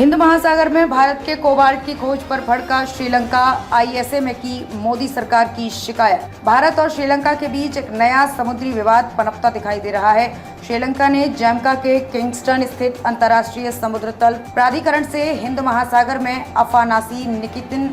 हिंद महासागर में भारत के कोबाल्ट की खोज पर भड़का श्रीलंका। आईएसए में की मोदी सरकार की शिकायत। भारत और श्रीलंका के बीच एक नया समुद्री विवाद पनपता दिखाई दे रहा है। श्रीलंका ने जैमका के किंगस्टन स्थित अंतर्राष्ट्रीय समुद्र तल प्राधिकरण से हिंद महासागर में अफानासी निकितिन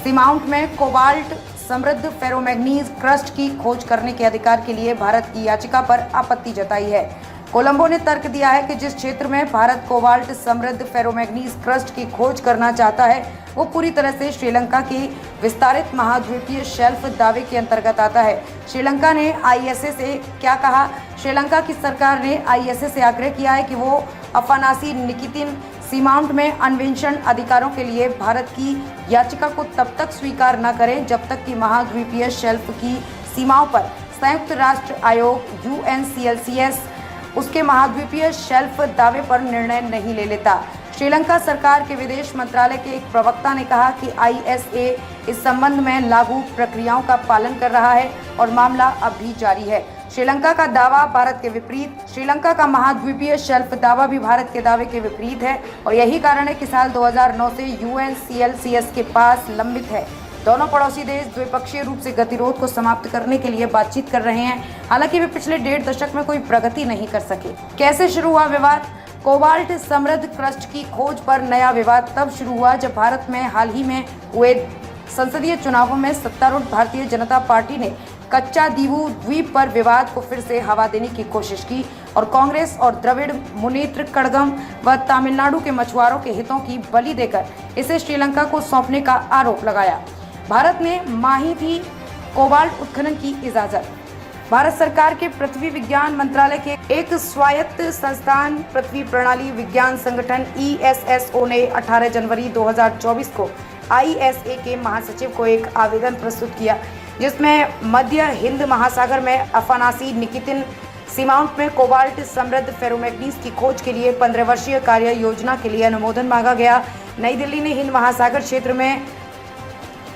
सीमाउंट में कोबाल्ट समृद्ध फेरोमैग्नीज क्रस्ट की खोज करने के अधिकार के लिए भारत की याचिका पर आपत्ति जताई है। कोलंबो ने तर्क दिया है कि जिस क्षेत्र में भारत कोबाल्ट समृद्ध फेरोमैग्नीज क्रस्ट की खोज करना चाहता है वो पूरी तरह से श्रीलंका की विस्तारित महाद्वीपीय शेल्फ दावे के अंतर्गत आता है। श्रीलंका ने आईएसए से क्या कहा? श्रीलंका की सरकार ने आईएसए से आग्रह किया है कि वो अफानासी निकितिन सीमाउंट में अन्वेषण अधिकारों के लिए भारत की याचिका को तब तक स्वीकार न करें जब तक कि महाद्वीपीय शेल्फ की सीमाओं पर संयुक्त राष्ट्र आयोग UNCLCS उसके महाद्वीपीय शेल्फ दावे पर निर्णय नहीं ले लेता। श्रीलंका सरकार के विदेश मंत्रालय के एक प्रवक्ता ने कहा कि आईएसए इस संबंध में लागू प्रक्रियाओं का पालन कर रहा है और मामला अब भी जारी है। श्रीलंका का दावा भारत के विपरीत। श्रीलंका का महाद्वीपीय शेल्फ दावा भी भारत के दावे के विपरीत है और यही कारण है कि साल 2009 से UNCLCS के पास लंबित है। दोनों पड़ोसी देश द्विपक्षीय रूप से गतिरोध को समाप्त करने के लिए बातचीत कर रहे हैं। हालांकि वे पिछले 1.5 दशक में कोई प्रगति नहीं कर सके। कैसे शुरू हुआ विवाद? कोबाल्ट समृद्ध क्रस्ट की खोज पर नया विवाद तब शुरू हुआ जब भारत में हाल ही में हुए संसदीय चुनावों में सत्तारूढ़ भारतीय जनता पार्टी ने कच्चा दीवू द्वीप पर विवाद को फिर से हवा देने की कोशिश की और कांग्रेस और द्रविड़ मुनेत्र कड़गम व तमिलनाडु के मछुआरों के हितों की बलि देकर इसे श्रीलंका को सौंपने का आरोप लगाया। भारत ने माही थी कोबाल्ट उत्खनन की इजाजत। भारत सरकार के पृथ्वी विज्ञान मंत्रालय के एक स्वायत्त संस्थान पृथ्वी प्रणाली विज्ञान संगठन ESSO ने 18 जनवरी 2024 को ISA के महासचिव को एक आवेदन प्रस्तुत किया जिसमें मध्य हिंद महासागर में अफानासी निकितिन सीमाउंट में कोबाल्ट समृद्ध फेरोमैग्नीज की खोज के लिए 15 वर्षीय कार्य योजना के लिए अनुमोदन मांगा गया। नई दिल्ली ने हिंद महासागर क्षेत्र में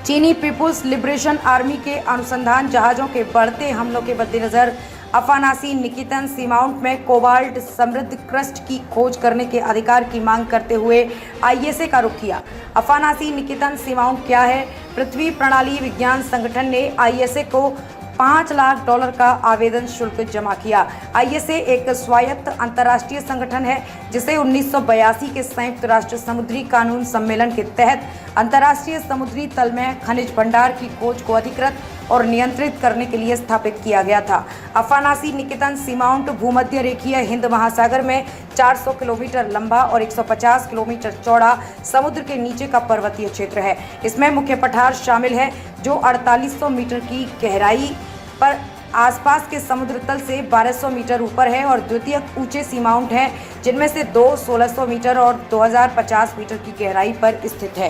चीनी पीपुल्स लिबरेशन आर्मी के अनुसंधान जहाज़ों के बढ़ते हमलों के मद्देनजर अफानासी निकितिन सीमाउंट में कोबाल्ट समृद्ध क्रस्ट की खोज करने के अधिकार की मांग करते हुए आईएसए का रुख किया। अफानासी निकितिन सीमाउंट क्या है? पृथ्वी प्रणाली विज्ञान संगठन ने आईएसए को $5 लाख का आवेदन शुल्क जमा किया। आईएसए एक स्वायत्त अंतर्राष्ट्रीय संगठन है जिसे 1982 के संयुक्त राष्ट्र समुद्री कानून सम्मेलन के तहत अंतर्राष्ट्रीय समुद्री तल में खनिज भंडार की खोज को अधिकृत और नियंत्रित करने के लिए स्थापित किया गया था। अफानासी निकितिन सीमाउंट भूमध्य रेखीय हिंद महासागर में 400 किलोमीटर लंबा और 150 किलोमीटर चौड़ा समुद्र के नीचे का पर्वतीय क्षेत्र है। इसमें मुख्य पठार शामिल है जो 4800 मीटर की गहराई पर आसपास के समुद्र तल से 1200 मीटर ऊपर है और द्वितीयक ऊंचे सीमाउंट हैं जिनमें से 2 1600 मीटर और 2050 मीटर की गहराई पर स्थित है।